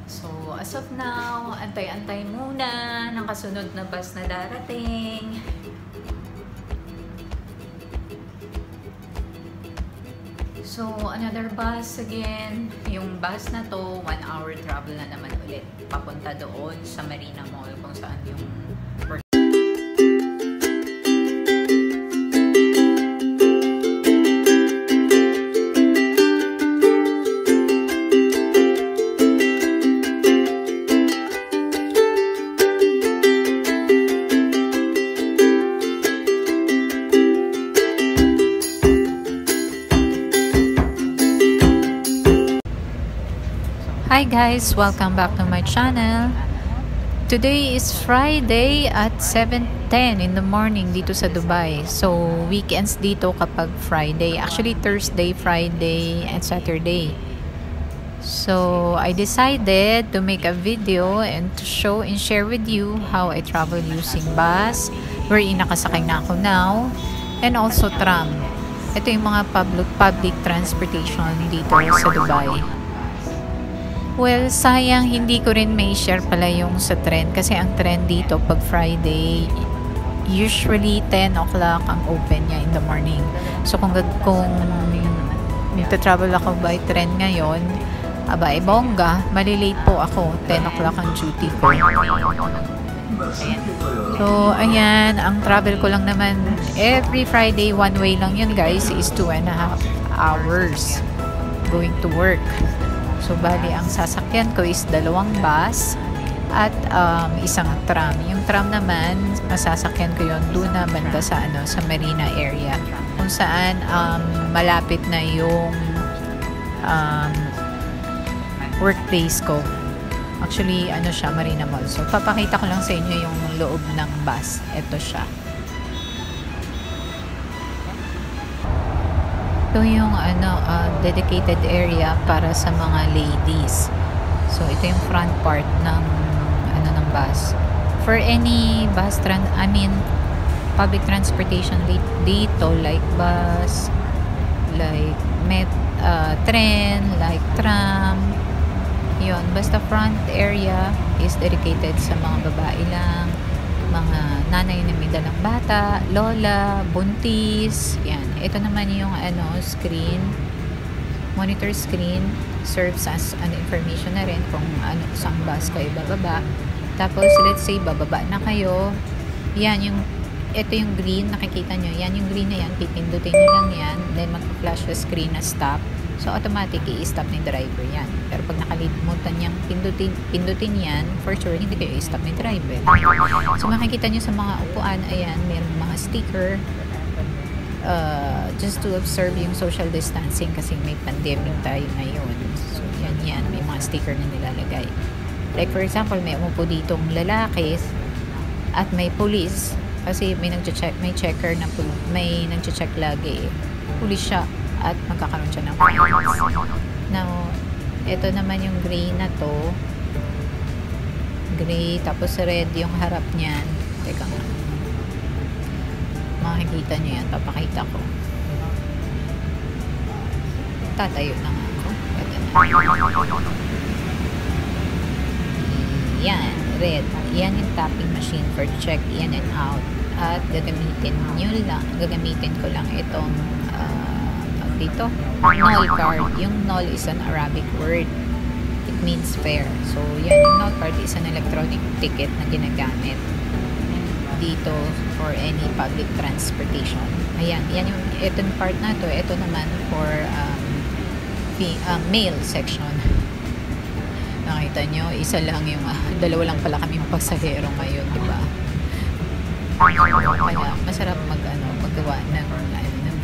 So, as of now, antay-antay muna ng kasunod na bus na darating. So, another bus again. Yung bus na to, 1 hour travel na naman ulit. Papunta doon sa Marina Mall kung saan yung Hi guys! Welcome back to my channel. Today is Friday at 7:10 in the morning dito sa Dubai. So, weekends dito kapag Friday. Actually, Thursday, Friday, and Saturday. So, I decided to make a video and to show and share with you how I travel using bus, wherein nakasakay na ako now, and also tram. Ito yung mga public transportation dito sa Dubai. Well, sayang hindi ko rin may share pala yung sa trend kasi ang trend dito pag Friday usually 10 o'clock ang open niya in the morning. So kung nagta-travel ako by trend ngayon, aba bongga, malilate po ako, 10 o'clock ang duty ko. So ayan, ang travel ko lang naman every Friday, one way lang yun guys, is 2.5 hours going to work. So, bali, ang sasakyan ko is 2 bus at isang tram. Yung tram naman, masasakyan ko yun doon na banda sa, sa Marina area. Kung saan malapit na yung workplace ko. Actually, siya, Marina Mall. So, papakita ko lang sa inyo yung loob ng bus. Ito siya. Ito yung dedicated area para sa mga ladies. So ito yung front part ng ng bus. For any bus public transportation dito like bus, like tren, like tram. Yun, basta front area is dedicated sa mga babae lang, mga nanay na may dalang bata, lola, buntis, yan. Ito naman yung screen, monitor screen, serves as information na rin kung isang bus kayo bababa. Tapos, let's say, bababa na kayo, yan, ito yung green, nakikita nyo, yan yung green na yan, pipindutin nyo lang yan, then mag-flash the screen na stop. So, automatic i-stop ni driver yan. Pero pag nakalimutan niyang pindutin yan, for sure, hindi kayo i-stop ni driver. So, makikita niyo sa mga upuan, ayan, mayroong mga sticker, just to observe yung social distancing kasi may pandemic tayo ngayon. So, yan, may mga sticker na nilalagay. Like, for example, may umupo ditong lalaki at may police kasi may checker na may nagche-check lagi. Police siya. At magkakaroon siya ng points. Now, ito naman yung gray na to. Gray, tapos red yung harap niyan. Teka nga. Makikita nyo yan. Papakita ko. Tatayo na nga ako. Yan, red. Yan yung tapping machine for check in and out. At gagamitin ko lang itong dito, null card. Yung null is an Arabic word. It means fare. So, yan, yung null card is an electronic ticket na ginagamit dito for any public transportation. Ayan, yan yung itong part na to. Ito naman for male section. Nakita nyo, isa lang yung, dalawa lang pala kami pasahero ngayon, di ba? Kaya, masarap magawa ng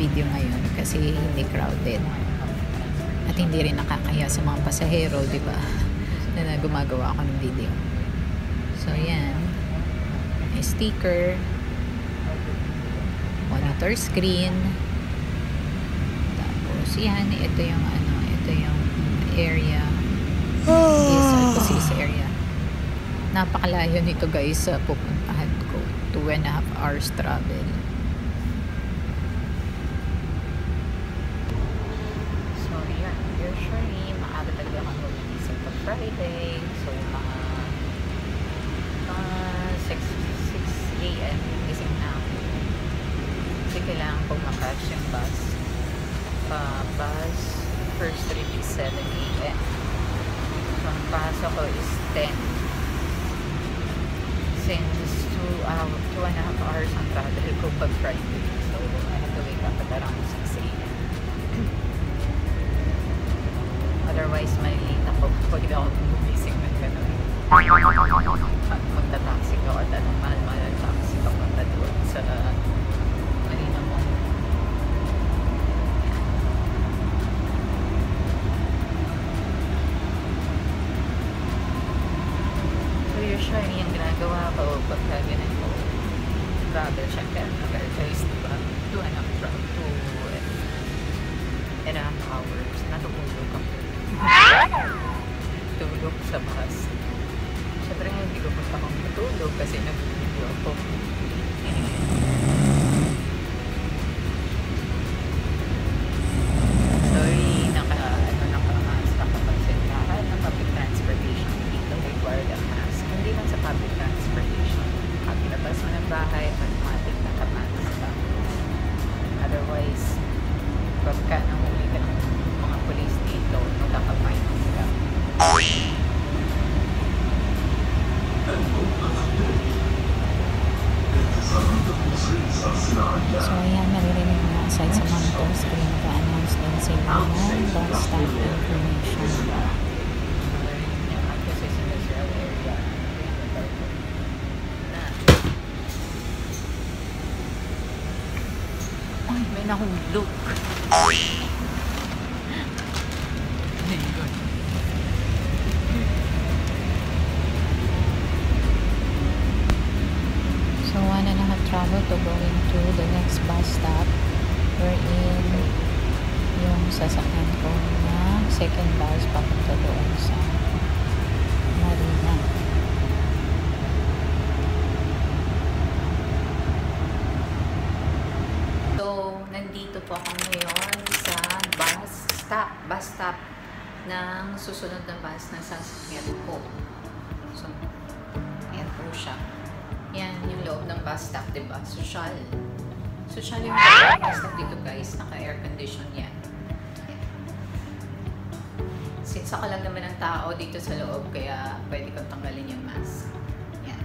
video ngayon kasi hindi crowded at hindi rin nakakaya sa mga pasahero, di ba, na gumagawa ako ng video. So yan, may sticker, monitor screen, tapos yan, ito yung area, is area. Napakalayo nito guys sa pupuntahan ko, 2.5 hours travel. Usually, maaga talaga ako mag-isip pag Friday. So, mga 6 a.m. gising na ako. Kasi kailangan kong makatch yung bus. Bus first trip is 7 a.m. So, ang pasok ko is 10. Since 2.5 hours ang travel ko pag Friday. So, I have to wake up at around 6 a.m. Otherwise, malilate ako pag hindi ako gumising ng gano'n. At magta-taxi ko at anong mahal-mahal ang taxi papunta doon sa Marina Mall. So, usually, yung ginagawa ko pagka ganun ko, travel siya kaya guys, diba? 2.5 hours. Natutulog ako. Tulog sa bus. Siyempre hindi ko gusto akong matulog kasi nag-video ako. Sorry, nakapagsintahan ng public transportation dito required ang mask. Hindi lang sa public transportation. Paglabas mo ng bahay, automatic nakamask ka. Otherwise, pagka nahuli ka ng mga police dito, magkakapayos ka. So ayan, naririnig mo aside sa monitors, kaya nag-announce din sila ng bus stop information. Ay, may nahulog. So 1.5 travel to going to the next bus stop wherein yung sasakyan ko na second bus papunta doon sa Marina. So, nandito po ako ngayon sa bus stop ng susunod na bus na sasakyan ko. So, ayan po siya. Yan, yung loob ng bus stop, diba? Social yung bus stop dito guys. Naka-air condition yan. Since ako lang naman ang tao dito sa loob, kaya pwede kong tanggalin yung mask. Yan.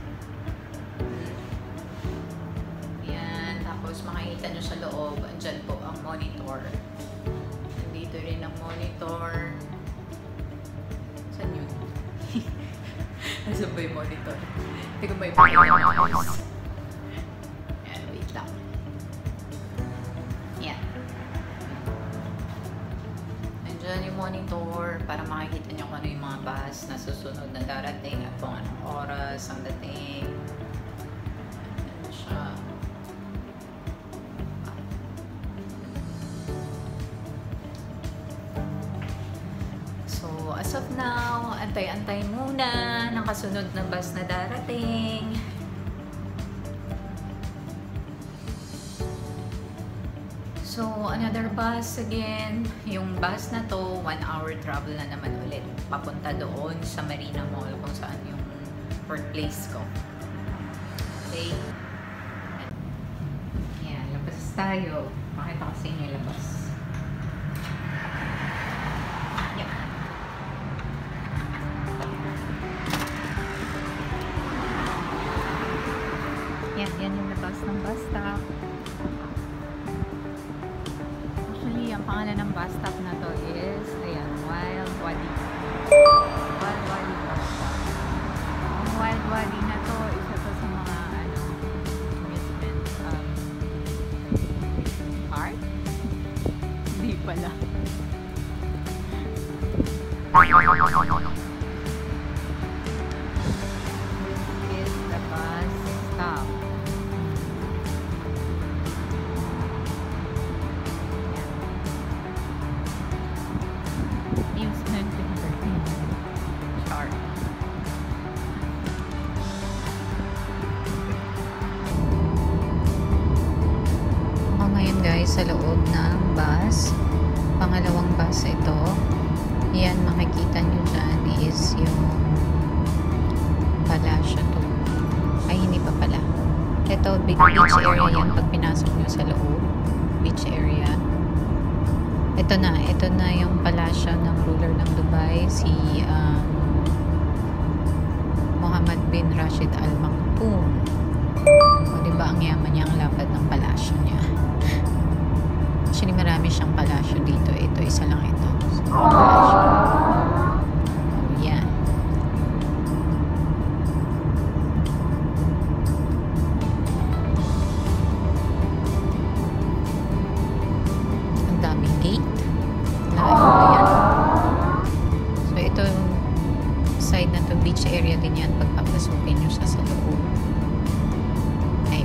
Yan. Tapos makikita nyo sa loob, andyan po ang monitor. Nandito rin ang monitor. Saan yun? Nasaan ba yung monitor? Hindi ko ba yung monitor? Yan, wait lang. Yan. Andyan yung monitor para makikita nyo kung ano yung mga bus na susunod na darating at kung anong oras ang dating. Ayan siya. So, as of now, antay-antay muna ng kasunod na bus na darating. So, another bus again. Yung bus na to, 1 hour travel na naman ulit. Papunta doon sa Marina Mall kung saan yung workplace ko. Okay? Yan, labas tayo. Makita ko sa inyo yung labas. Yan. Yan yung labas ng bus stop. Actually, ang pangalan ng bus stop na to is, ayan, Wild Wadi. Wild Wadi bus stop. Ang Wild Wadi na to, isa to sa mga, amusement park? Hindi pala. This is the bus stop. Amusement entertainment. Chart. Ako ngayon guys sa loob ng bus. Pangalawang bus ito. Yan, makikita nyo dyan is yung palasyo to. Ay, hindi pa pala. Ito, beach area yan pag pinasok nyo sa loob. Beach area. Ito na yung palasyo ng ruler ng Dubai, si Mohammed bin Rashid Al Maktoum. O, diba ang yaman niya, ang lapad ng palasyo niya. Actually, marami siyang palasyo dito. Ito, isa lang ito. So, palasyo. O, yan. Ang daming gate. Yan. So, ito side na to, beach area din yan pag papasukin nyo siya sa loob. Ay.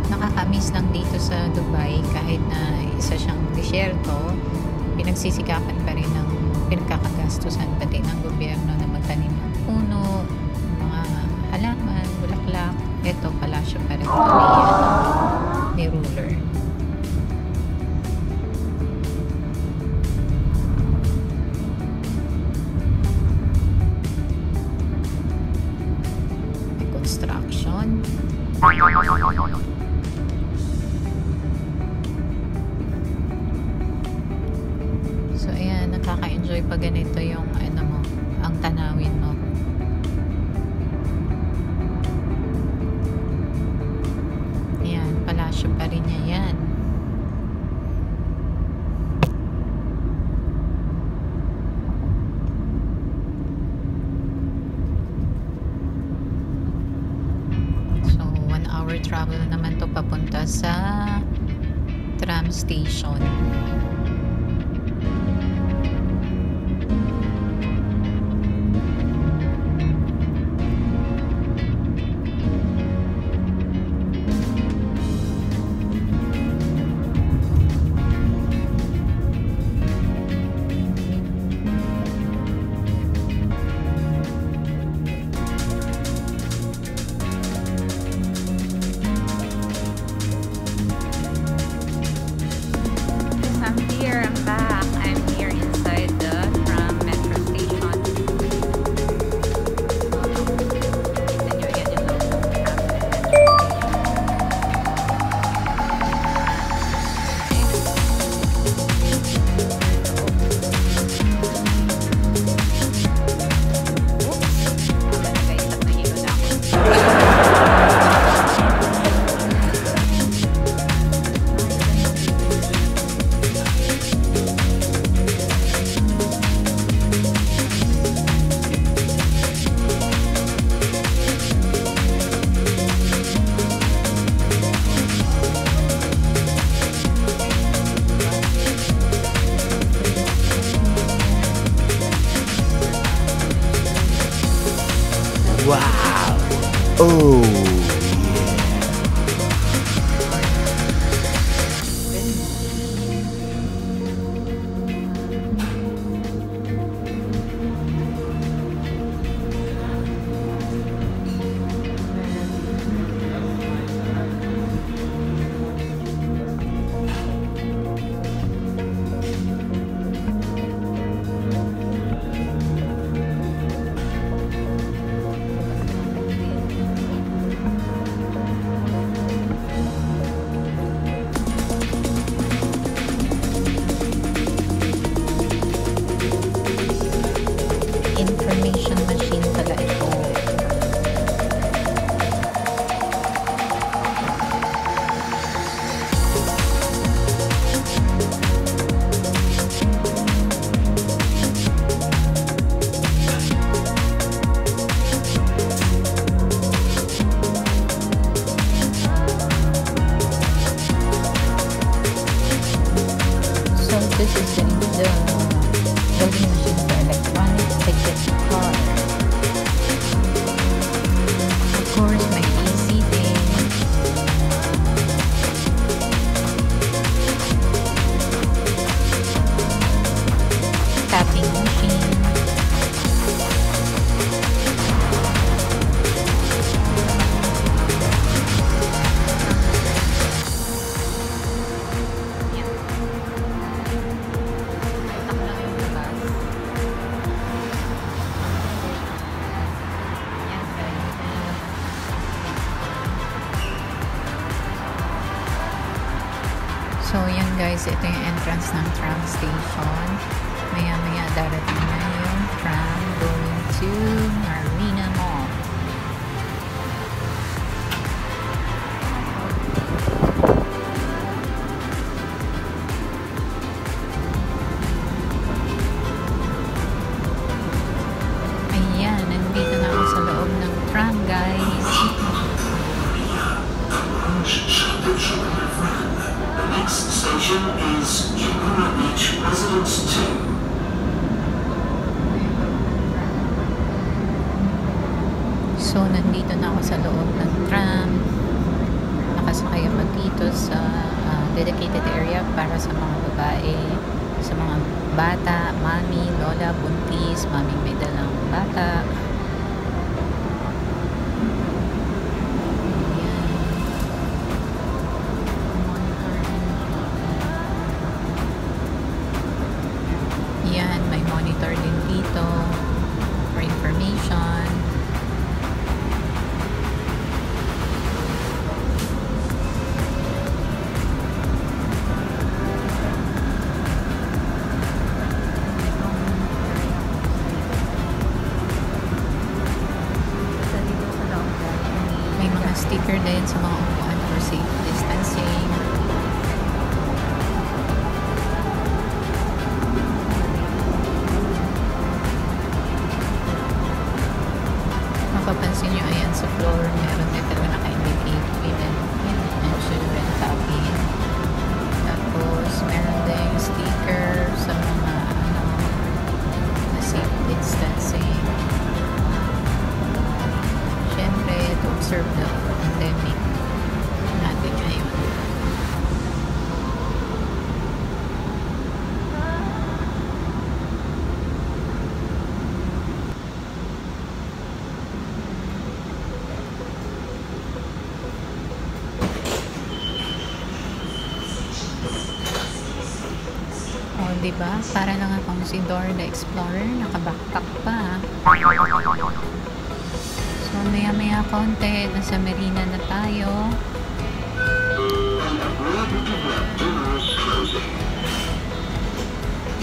Nakakamiss lang dito sa Dubai kahit na isa siyang disyerto, pinagsisikapan pa rin ng pinagkakagastusan pati ng gobyerno na magtanim ng puno, mga halaman, bulaklak. Ito, palasyo pa rin ito ni ruler. Construction. So ayan, nakaka-enjoy pag ganito yung ano mo, ang tanawin mo. Ayan, palasyo pa rin niya yan. Hour travel naman to papunta sa tram station. Wow! Oh, yeah. Information machine pala ito. So this is the voting machine for electronic ticket card. guys, ito yung entrance ng tram station. Maya-maya darating na yung tram going to Marina Mall. Ayan, nandito na ako sa loob ng tram, guys. Next station is Jumeirah Beach Residence 2. So, nandito na ako sa loob ng tram. Nakasakay ako dito sa dedicated area para sa mga babae, sa mga bata, mami, lola, buntis, mami may dalang bata. Yan, may monitor din dito for information. May mga sticker din sa mga upuan for safe distancing. Mapapansin nyo, ayan sa floor, meron din talaga naka-indicate women and children cabin. Tapos, meron din sticker sa mga na safe distancing. Siyempre, to observe the pandemic natin ngayon. O, diba? Para lang akong si Dora the Explorer, naka-backpack pa. So, maya-maya konti, nasa Marina na tayo.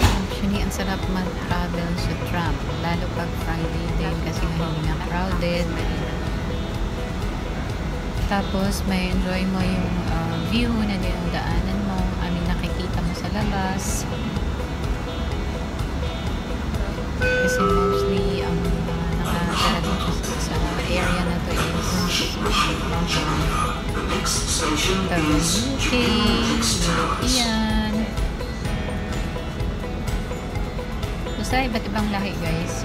Actually, ang sarap mag-travel sa tram. Lalo pag Friday din kasi hindi na crowded. Tapos, may enjoy mo yung view na dinadaanan mo. I mean, nakikita mo sa labas. Kasi mostly, ang nakatara dito sa area na to is taga UK, European. Basta iba't ibang lahi, guys.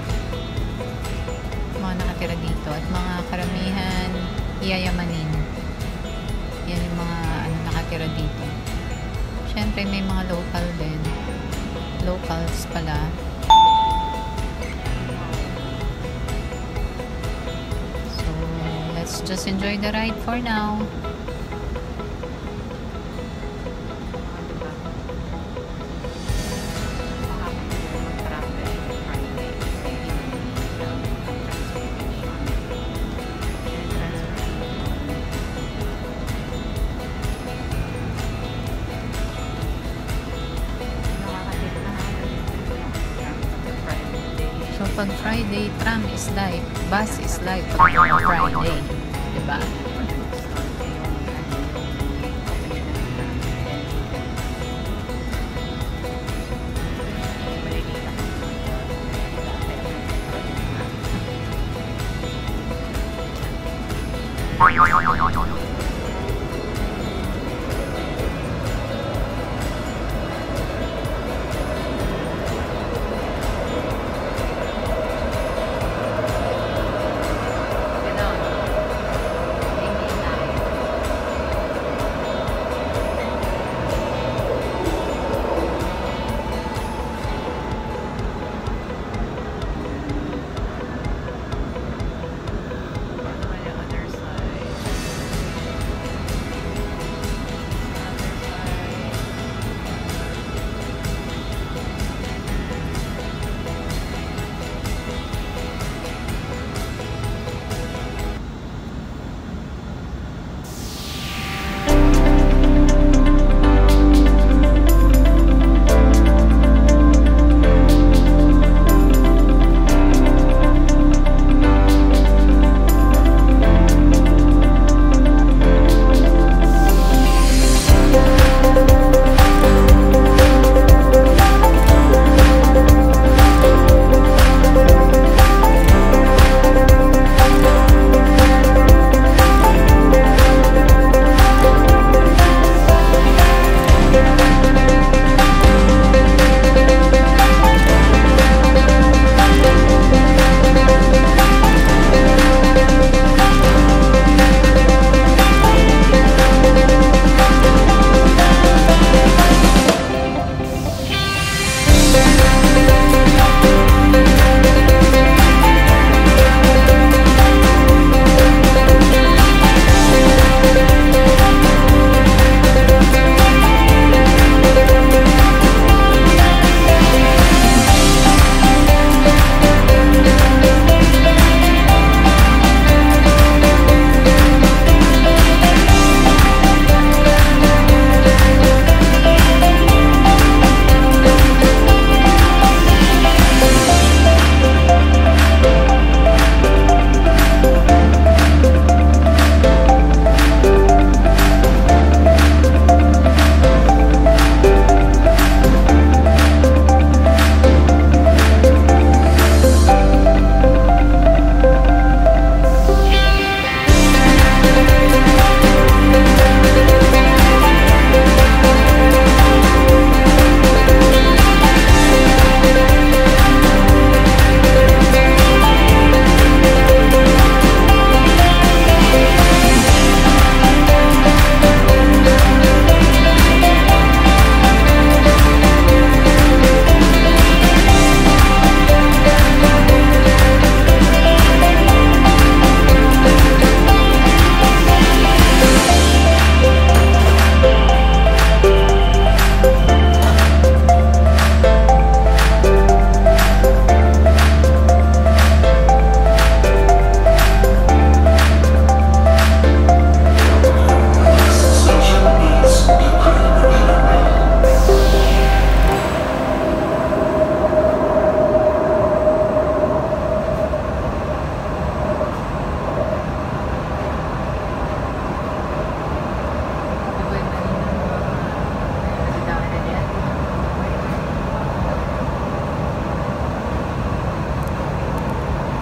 Mga nakatira dito. At mga karamihan, yayamanin. Yan yung mga nakatira dito. Siyempre, may mga local din. Locals pala. So, let's just enjoy the ride for now. So, pag Friday, tram is life, bus is life pag Friday. Diba?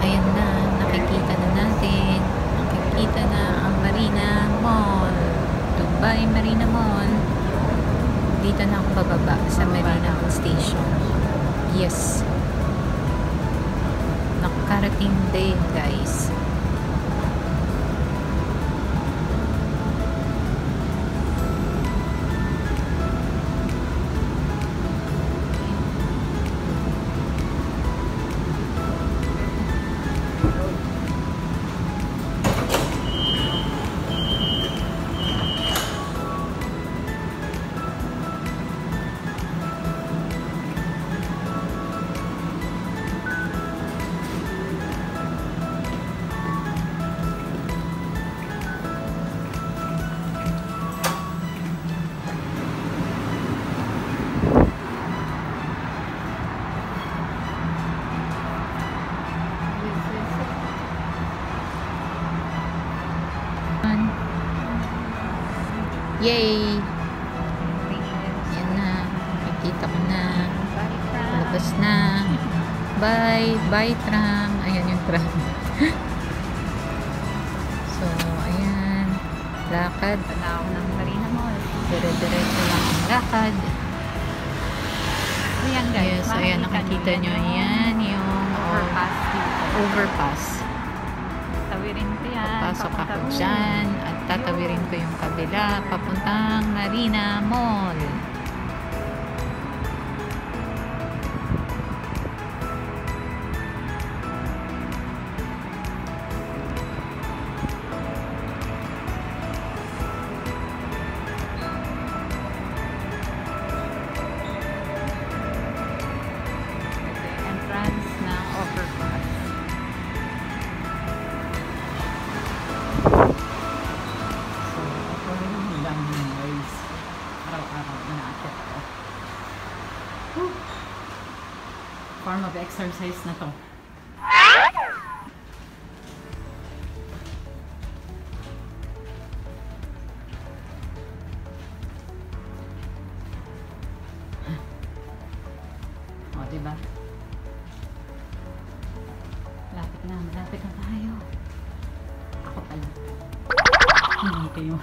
Ayan na, nakikita na natin. Nakikita na ang Marina Mall. Dubai Marina Mall. Dito na ako bababa sa Marina Station. Yes. Nakarating din, guys. Yay! Yan na. Nakikita ko na. Labas na. Bye! Bye, tram! Ayan yung tram. So, ayan. Lakad. Panaw ng Marina Mall. Dire-diretso lang ang lakad. Ayan guys. Yes, so ayan. Nakikita nyo. Ayan yung Overpass dito. overpass. Tawirin ko yan. Pasok ako papunta dyan at tatawirin ko yung kabila papuntang Marina Mall. Ito yung entrance ng overpass. So, ito yung daming noise. Araw-araw inaakit ko. Whew. Form of exercise na to. O, diba? Malapit na tayo. Ako pala. Hindi kayo.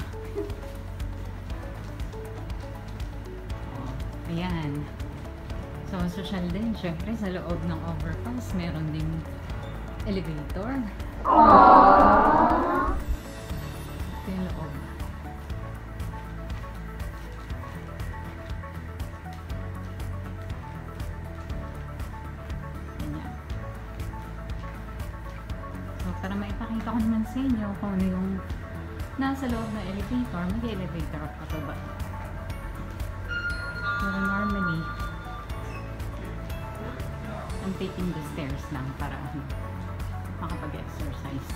Ayan. So, social din. Siyempre, sa loob ng overpass, meron ding elevator. Ito yung loob. Ayan. So, para maipakita ko naman sa inyo kung ano yung nasa loob ng elevator, mag-elevator ako ba? Pero normally, I'm taking the stairs lang para makapag-exercise.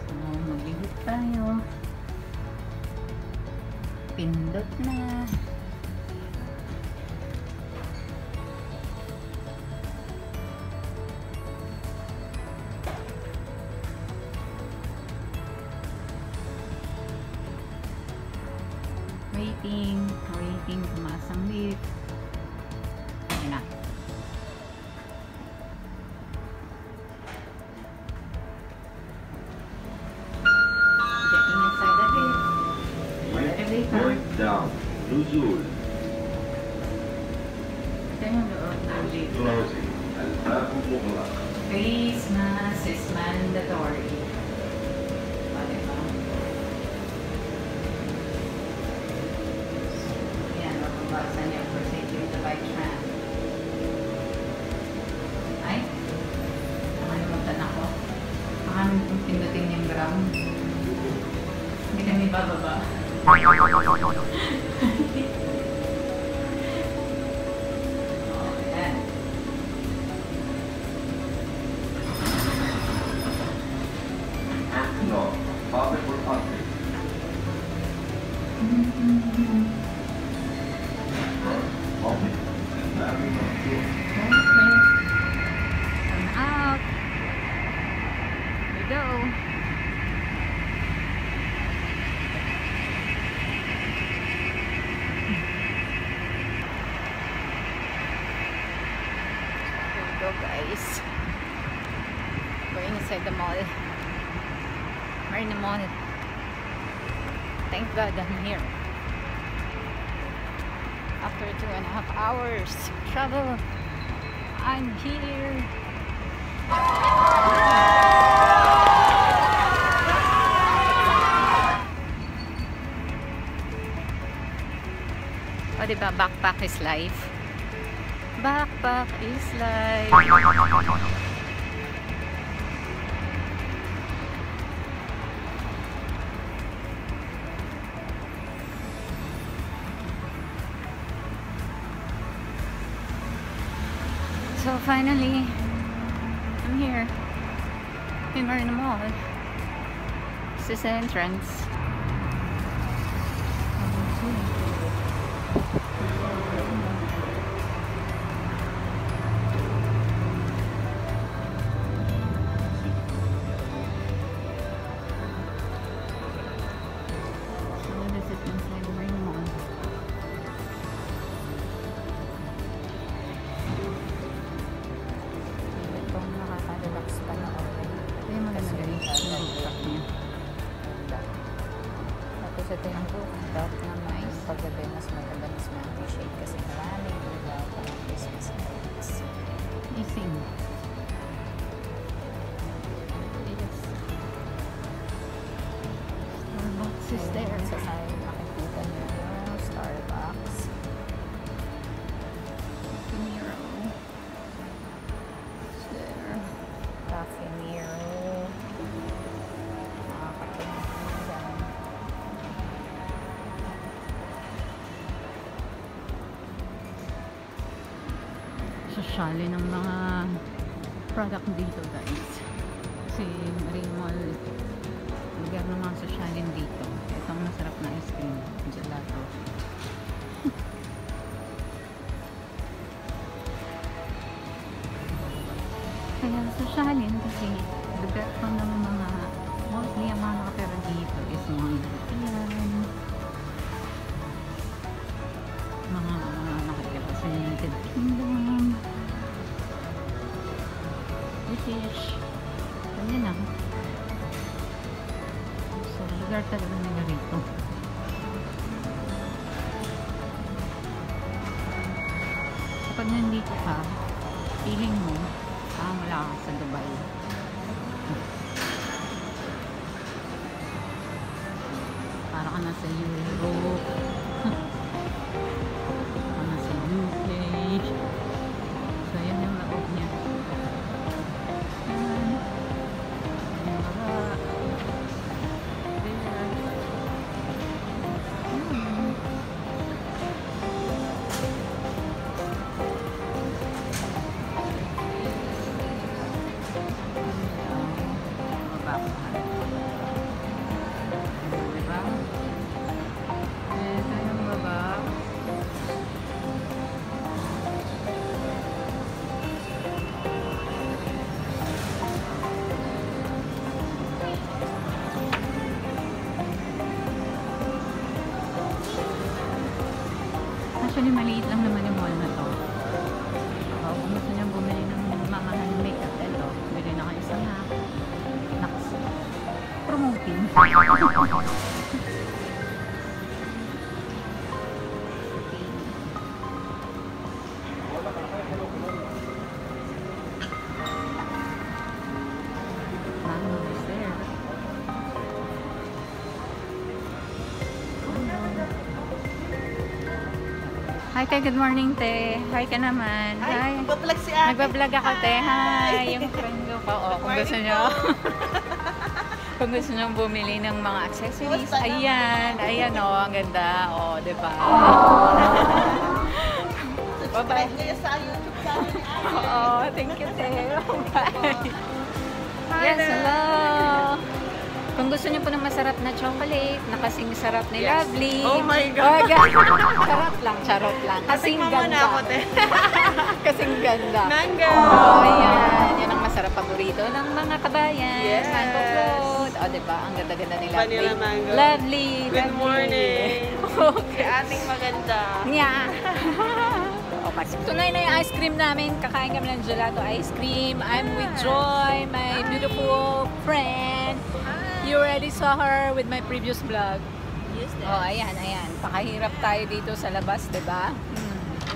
So, mag-ihip tayo. Pindot na. Waiting, tumaas ang lift. Ayan na. Getting inside the lift. Elevator. Point down. نزول. Ito yung loob ng lift. Closing. الباب مغلق. Face mask is mandatory. Diba? Ayan, mababasa niya for safety of the bike tram. Ay, nakalimutan ako. Baka pindutin yung ground. Hindi kami bababa. Oh, ayan. No. Public or public. Public. Very good. Turn out. Here we go. Marina Mall. Thank God I'm here. After 2.5 hours travel, I'm here. O diba, backpack is life. Backpack is life. So finally, I'm here in Marina Mall. This is the entrance. Tapos ito yung rooftop na nice. Paggabi mas maganda, mas ma-appreciate kasi maraming ilaw para Christmas lights. Ising. Yes. Starbucks is there. Sa side, makikita niyo yung Starbucks. Miro. Is there. Cafe Miro. Makakatingin dyan. Sosyali ng mga product dito, guys. Kasi Marina Mall, lugar ng mga sosyalin dito. Ito ang masarap na ice cream, gelato. Kaya sosyalin kasi lugar pa ng mga mostly ang mga nakatira dito is mga European, mga nakatira sa United Kingdom, British, ganyan lang. So, lugar talaga nila rito. Kapag nandito ka, feeling mo, wala ka sa Dubai. Para ka nasa Europe. Para nasa UK. So, yan yung loob niya. Yan. Yung baba. There. Diba? Ito yung baba. Actually, maliit lang naman yung mall na to. Kung gusto nyo bumili ng mamahal makeup, ito, bili na kayo sa Naks. Promoting. Mango is there. Hi, te. Good morning, te. Hi ka naman. Hi. Nagbablog si ate. Nagbablog ako, te. Hi. Yung friend ko pa. Oh, kung gusto nyo. Kung gusto nyo bumili ng mga accessories. Ayan. Ayan, oh. Ang ganda. Oh, diba? Subscribe kayo sa YouTube channel ni ate. Oh, thank you, te. Bye. Yes, hello. Kung gusto niyo po ng masarap na chocolate, na kasing sarap ni Lovely. Oh my God. Sarap lang, charot lang. Kasing Tikman mo na ako, ganda. te. Kasing ganda. Mango. Oh, ayan. Yan ang masarap paborito ng mga kabayan. Yes. Mango float. O, diba? Ang ganda-ganda ni Lovely. Vanilla mango. Lovely. Good Lovely. morning. Si Okay. ating maganda. Yeah. Okay. Tunay na yung ice cream namin. Kakain kami ng gelato ice cream. I'm with Joy, my beautiful friend. You already saw her with my previous vlog. Yes, that. Oh, ayan. Pakahirap tayo dito sa labas, diba?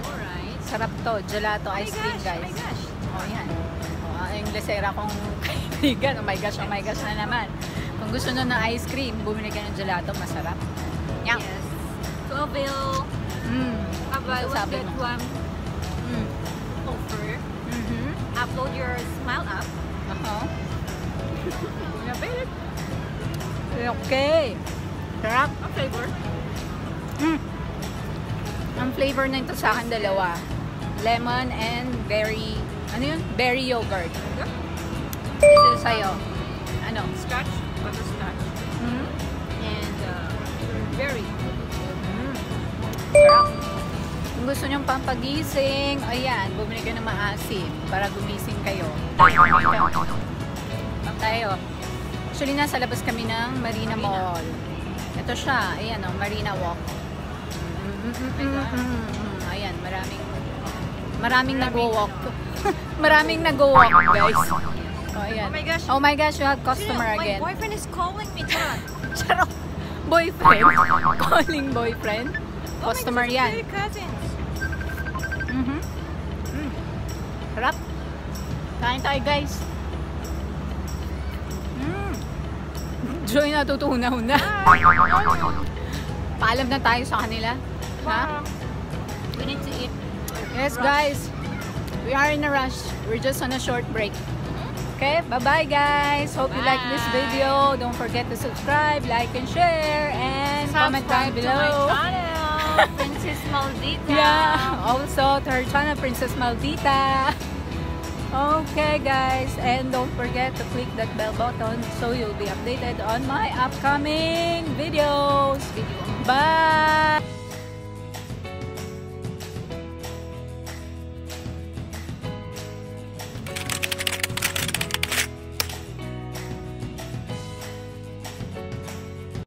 Alright. Sarap to. Gelato ice cream, guys. Oh my gosh. Oh, ayan. Oh, yung lesera kong kaibigan. Oh my gosh na naman. Kung gusto nyo ng ice cream, bumili ka ng gelato. Masarap. Yan. Yes. To avail, buy one Sabi get mo. one offer. Upload your Smile app. Okay. Sarap. Ang flavor. Ang flavor na ito sa akin dalawa. Lemon and berry. Ano yun? Berry yogurt. This is sa'yo. Ano? Scotch, butterscotch, and berry. Sarap. Kung gusto nyong pampagising, ayan, bumili ka ng maasim para gumising kayo. Tayo. Actually, nasa labas kami ng Marina Mall. Ito siya. Ayan, Marina Walk. Ayan, maraming nag-walk. Maraming nag-walk, guys. Oh, ayan. Oh my gosh. Oh my gosh, you have customer My again. boyfriend is calling me, Charot. Charot. Boyfriend. Calling boyfriend. Customer yan. Cousins. Sarap. Kain tayo, guys. Joy natutunaw na. Paalam na tayo sa kanila. Ha? We need to eat. Yes, guys. We are in a rush. We're just on a short break. Okay, bye-bye, guys. Hope you like this video. Don't forget to subscribe, like, and share, and comment down below. To my channel, Princess Maldita. Yeah, also to her channel, Princess Maldita. Okay, guys, and don't forget to click that bell button so you'll be updated on my upcoming videos. Bye!